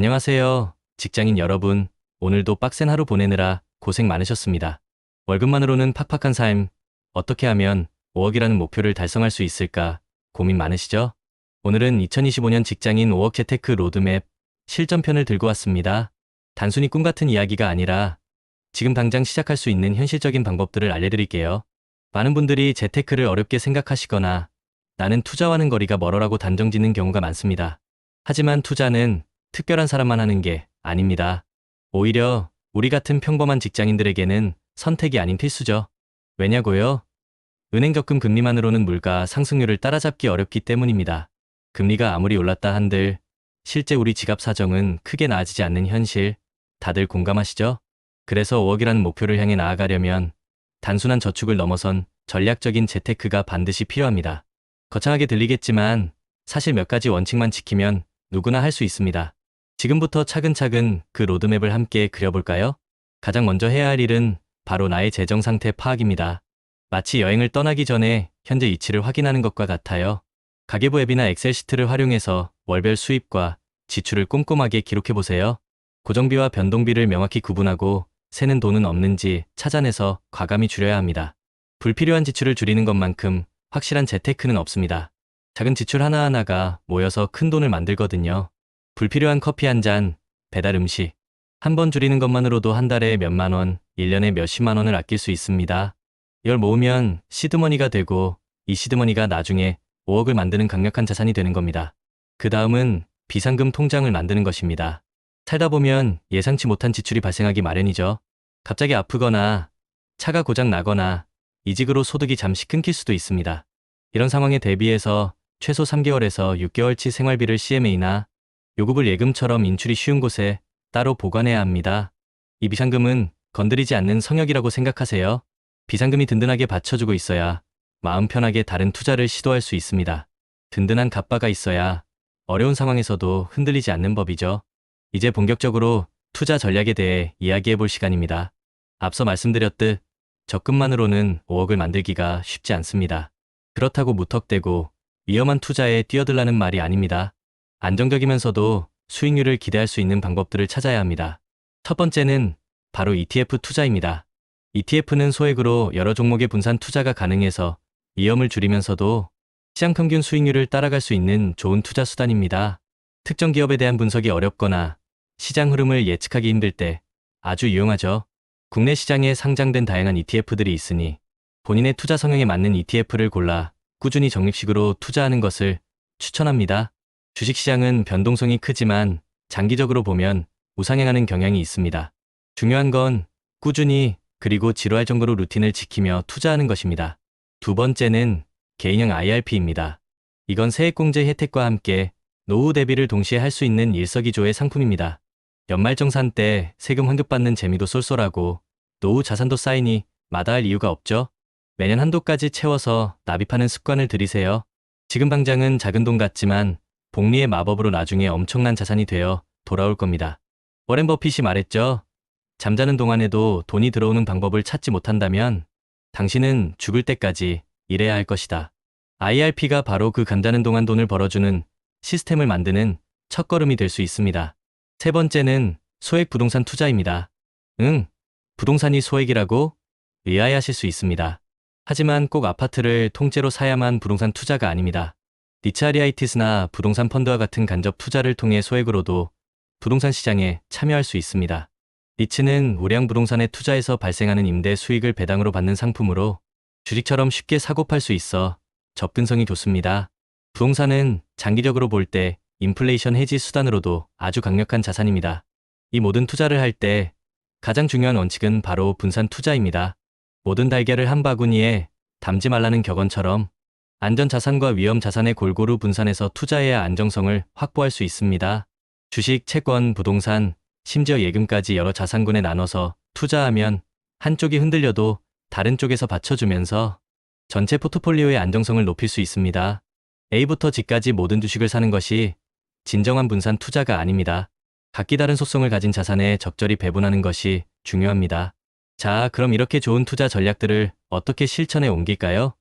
안녕하세요. 직장인 여러분, 오늘도 빡센 하루 보내느라 고생 많으셨습니다. 월급만으로는 팍팍한 삶, 어떻게 하면 5억이라는 목표를 달성할 수 있을까 고민 많으시죠? 오늘은 2025년 직장인 5억 재테크 로드맵 실전편을 들고 왔습니다. 단순히 꿈 같은 이야기가 아니라 지금 당장 시작할 수 있는 현실적인 방법들을 알려드릴게요. 많은 분들이 재테크를 어렵게 생각하시거나 나는 투자와는 거리가 멀어라고 단정 짓는 경우가 많습니다. 하지만 투자는 특별한 사람만 하는 게 아닙니다. 오히려 우리 같은 평범한 직장인들에게는 선택이 아닌 필수죠. 왜냐고요? 은행 적금 금리만으로는 물가 상승률을 따라잡기 어렵기 때문입니다. 금리가 아무리 올랐다 한들 실제 우리 지갑 사정은 크게 나아지지 않는 현실, 다들 공감하시죠? 그래서 5억이라는 목표를 향해 나아가려면 단순한 저축을 넘어선 전략적인 재테크가 반드시 필요합니다. 거창하게 들리겠지만 사실 몇 가지 원칙만 지키면 누구나 할 수 있습니다. 지금부터 차근차근 그 로드맵을 함께 그려볼까요? 가장 먼저 해야 할 일은 바로 나의 재정 상태 파악입니다. 마치 여행을 떠나기 전에 현재 위치를 확인하는 것과 같아요. 가계부 앱이나 엑셀 시트를 활용해서 월별 수입과 지출을 꼼꼼하게 기록해보세요. 고정비와 변동비를 명확히 구분하고 새는 돈은 없는지 찾아내서 과감히 줄여야 합니다. 불필요한 지출을 줄이는 것만큼 확실한 재테크는 없습니다. 작은 지출 하나하나가 모여서 큰 돈을 만들거든요. 불필요한 커피 한 잔, 배달 음식. 한 번 줄이는 것만으로도 한 달에 몇만 원, 1년에 몇십만 원을 아낄 수 있습니다. 이걸 모으면 시드머니가 되고 이 시드머니가 나중에 5억을 만드는 강력한 자산이 되는 겁니다. 그 다음은 비상금 통장을 만드는 것입니다. 살다 보면 예상치 못한 지출이 발생하기 마련이죠. 갑자기 아프거나 차가 고장 나거나 이직으로 소득이 잠시 끊길 수도 있습니다. 이런 상황에 대비해서 최소 3개월에서 6개월치 생활비를 CMA나 요금을 예금처럼 인출이 쉬운 곳에 따로 보관해야 합니다. 이 비상금은 건드리지 않는 성역이라고 생각하세요. 비상금이 든든하게 받쳐주고 있어야 마음 편하게 다른 투자를 시도할 수 있습니다. 든든한 갑바가 있어야 어려운 상황에서도 흔들리지 않는 법이죠. 이제 본격적으로 투자 전략에 대해 이야기해 볼 시간입니다. 앞서 말씀드렸듯 적금만으로는 5억을 만들기가 쉽지 않습니다. 그렇다고 무턱대고 위험한 투자에 뛰어들라는 말이 아닙니다. 안정적이면서도 수익률을 기대할 수 있는 방법들을 찾아야 합니다. 첫 번째는 바로 ETF 투자입니다. ETF는 소액으로 여러 종목의 분산 투자가 가능해서 위험을 줄이면서도 시장 평균 수익률을 따라갈 수 있는 좋은 투자 수단입니다. 특정 기업에 대한 분석이 어렵거나 시장 흐름을 예측하기 힘들 때 아주 유용하죠. 국내 시장에 상장된 다양한 ETF들이 있으니 본인의 투자 성향에 맞는 ETF를 골라 꾸준히 적립식으로 투자하는 것을 추천합니다. 주식시장은 변동성이 크지만 장기적으로 보면 우상향하는 경향이 있습니다. 중요한 건 꾸준히 그리고 지루할 정도로 루틴을 지키며 투자하는 것입니다. 두 번째는 개인형 IRP입니다. 이건 세액공제 혜택과 함께 노후 대비를 동시에 할 수 있는 일석이조의 상품입니다. 연말정산 때 세금 환급받는 재미도 쏠쏠하고 노후 자산도 쌓이니 마다할 이유가 없죠. 매년 한도까지 채워서 납입하는 습관을 들이세요. 지금 당장은 작은 돈 같지만 복리의 마법으로 나중에 엄청난 자산이 되어 돌아올 겁니다. 워렌 버핏이 말했죠. 잠자는 동안에도 돈이 들어오는 방법을 찾지 못한다면 당신은 죽을 때까지 일해야 할 것이다. IRP가 바로 그 잠자는 동안 돈을 벌어주는 시스템을 만드는 첫걸음이 될 수 있습니다. 세 번째는 소액 부동산 투자입니다. 부동산이 소액이라고 의아해하실 수 있습니다. 하지만 꼭 아파트를 통째로 사야만 부동산 투자가 아닙니다. 리츠아리아이티스나 부동산 펀드와 같은 간접 투자를 통해 소액으로도 부동산 시장에 참여할 수 있습니다. 리츠는 우량 부동산에 투자해서 발생하는 임대 수익을 배당으로 받는 상품으로 주식처럼 쉽게 사고 팔 수 있어 접근성이 좋습니다. 부동산은 장기적으로 볼 때 인플레이션 해지 수단으로도 아주 강력한 자산입니다. 이 모든 투자를 할 때 가장 중요한 원칙은 바로 분산 투자입니다. 모든 달걀을 한 바구니에 담지 말라는 격언처럼 안전자산과 위험자산의 골고루 분산해서 투자해야 안정성을 확보할 수 있습니다. 주식, 채권, 부동산, 심지어 예금까지 여러 자산군에 나눠서 투자하면 한쪽이 흔들려도 다른 쪽에서 받쳐주면서 전체 포트폴리오의 안정성을 높일 수 있습니다. A부터 G까지 모든 주식을 사는 것이 진정한 분산 투자가 아닙니다. 각기 다른 속성을 가진 자산에 적절히 배분하는 것이 중요합니다. 자, 그럼 이렇게 좋은 투자 전략들을 어떻게 실천에 옮길까요?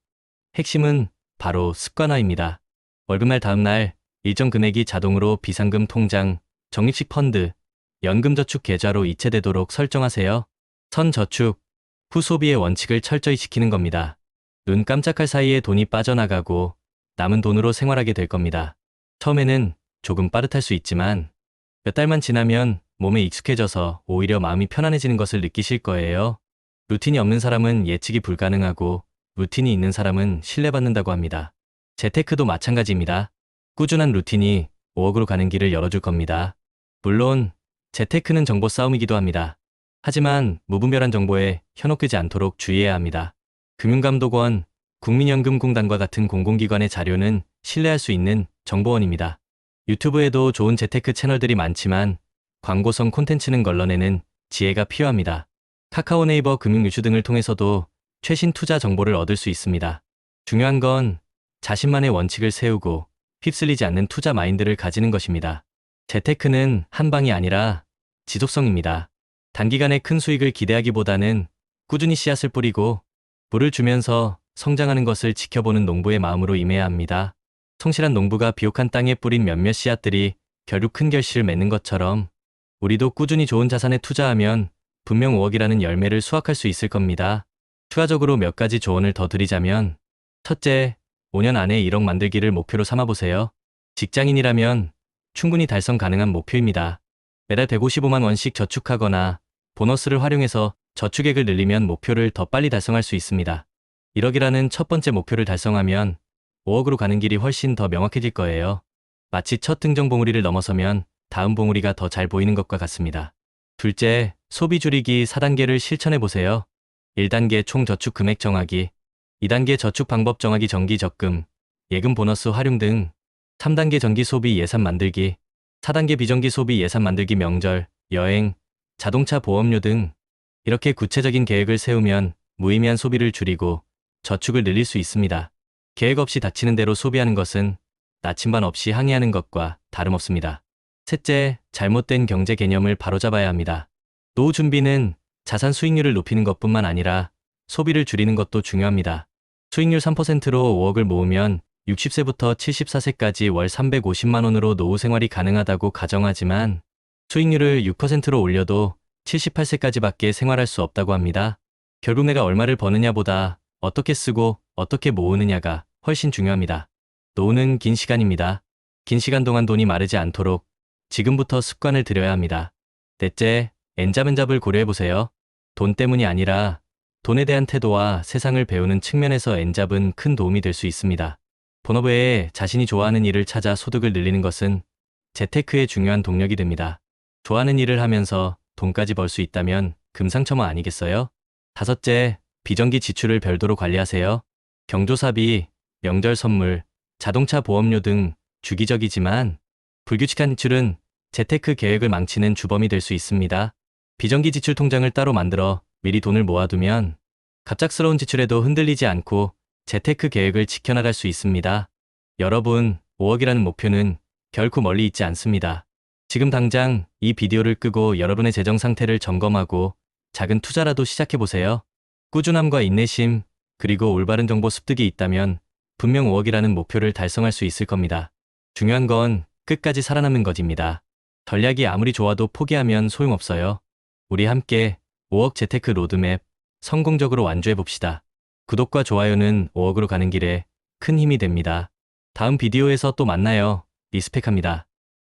핵심은 바로 습관화입니다. 월급날 다음날 일정 금액이 자동으로 비상금 통장, 적립식 펀드, 연금저축 계좌로 이체되도록 설정하세요. 선저축, 후소비의 원칙을 철저히 지키는 겁니다. 눈 깜짝할 사이에 돈이 빠져나가고 남은 돈으로 생활하게 될 겁니다. 처음에는 조금 빠듯할 수 있지만 몇 달만 지나면 몸에 익숙해져서 오히려 마음이 편안해지는 것을 느끼실 거예요. 루틴이 없는 사람은 예측이 불가능하고 루틴이 있는 사람은 신뢰받는다고 합니다. 재테크도 마찬가지입니다. 꾸준한 루틴이 5억으로 가는 길을 열어줄 겁니다. 물론 재테크는 정보 싸움이기도 합니다. 하지만 무분별한 정보에 현혹되지 않도록 주의해야 합니다. 금융감독원, 국민연금공단과 같은 공공기관의 자료는 신뢰할 수 있는 정보원입니다. 유튜브에도 좋은 재테크 채널들이 많지만 광고성 콘텐츠는 걸러내는 지혜가 필요합니다. 카카오 네이버 금융뉴스 등을 통해서도 최신 투자 정보를 얻을 수 있습니다. 중요한 건 자신만의 원칙을 세우고 휩쓸리지 않는 투자 마인드를 가지는 것입니다. 재테크는 한 방이 아니라 지속성입니다. 단기간에 큰 수익을 기대하기보다는 꾸준히 씨앗을 뿌리고 물을 주면서 성장하는 것을 지켜보는 농부의 마음으로 임해야 합니다. 성실한 농부가 비옥한 땅에 뿌린 몇몇 씨앗들이 결국 큰 결실을 맺는 것처럼 우리도 꾸준히 좋은 자산에 투자하면 분명 5억이라는 열매를 수확할 수 있을 겁니다. 추가적으로 몇 가지 조언을 더 드리자면, 첫째, 5년 안에 1억 만들기를 목표로 삼아보세요. 직장인이라면 충분히 달성 가능한 목표입니다. 매달 155만 원씩 저축하거나 보너스를 활용해서 저축액을 늘리면 목표를 더 빨리 달성할 수 있습니다. 1억이라는 첫 번째 목표를 달성하면 5억으로 가는 길이 훨씬 더 명확해질 거예요. 마치 첫 등정 봉우리를 넘어서면 다음 봉우리가 더 잘 보이는 것과 같습니다. 둘째, 소비 줄이기 4단계를 실천해 보세요. 1단계 총저축 금액 정하기, 2단계 저축 방법 정하기 정기 적금, 예금 보너스 활용 등, 3단계 정기 소비 예산 만들기, 4단계 비정기 소비 예산 만들기 명절, 여행, 자동차 보험료 등 이렇게 구체적인 계획을 세우면 무의미한 소비를 줄이고 저축을 늘릴 수 있습니다. 계획 없이 닥치는 대로 소비하는 것은 나침반 없이 항해하는 것과 다름없습니다. 셋째, 잘못된 경제 개념을 바로잡아야 합니다. 노후 준비는 자산 수익률을 높이는 것뿐만 아니라 소비를 줄이는 것도 중요합니다. 수익률 3%로 5억을 모으면 60세부터 74세까지 월 350만 원으로 노후 생활이 가능하다고 가정하지만 수익률을 6%로 올려도 78세까지밖에 생활할 수 없다고 합니다. 결국 내가 얼마를 버느냐보다 어떻게 쓰고 어떻게 모으느냐가 훨씬 중요합니다. 노후는 긴 시간입니다. 긴 시간 동안 돈이 마르지 않도록 지금부터 습관을 들여야 합니다. 넷째, 엔잡엔잡을 고려해보세요. 돈 때문이 아니라 돈에 대한 태도와 세상을 배우는 측면에서 엔잡은 큰 도움이 될 수 있습니다. 본업 외에 자신이 좋아하는 일을 찾아 소득을 늘리는 것은 재테크의 중요한 동력이 됩니다. 좋아하는 일을 하면서 돈까지 벌 수 있다면 금상첨화 아니겠어요? 다섯째, 비정기 지출을 별도로 관리하세요. 경조사비, 명절 선물, 자동차 보험료 등 주기적이지만 불규칙한 지출은 재테크 계획을 망치는 주범이 될 수 있습니다. 비정기 지출 통장을 따로 만들어 미리 돈을 모아두면 갑작스러운 지출에도 흔들리지 않고 재테크 계획을 지켜나갈 수 있습니다. 여러분, 5억이라는 목표는 결코 멀리 있지 않습니다. 지금 당장 이 비디오를 끄고 여러분의 재정 상태를 점검하고 작은 투자라도 시작해보세요. 꾸준함과 인내심, 그리고 올바른 정보 습득이 있다면 분명 5억이라는 목표를 달성할 수 있을 겁니다. 중요한 건 끝까지 살아남는 것입니다. 전략이 아무리 좋아도 포기하면 소용없어요. 우리 함께 5억 재테크 로드맵 성공적으로 완주해봅시다. 구독과 좋아요는 5억으로 가는 길에 큰 힘이 됩니다. 다음 비디오에서 또 만나요. 리스펙합니다.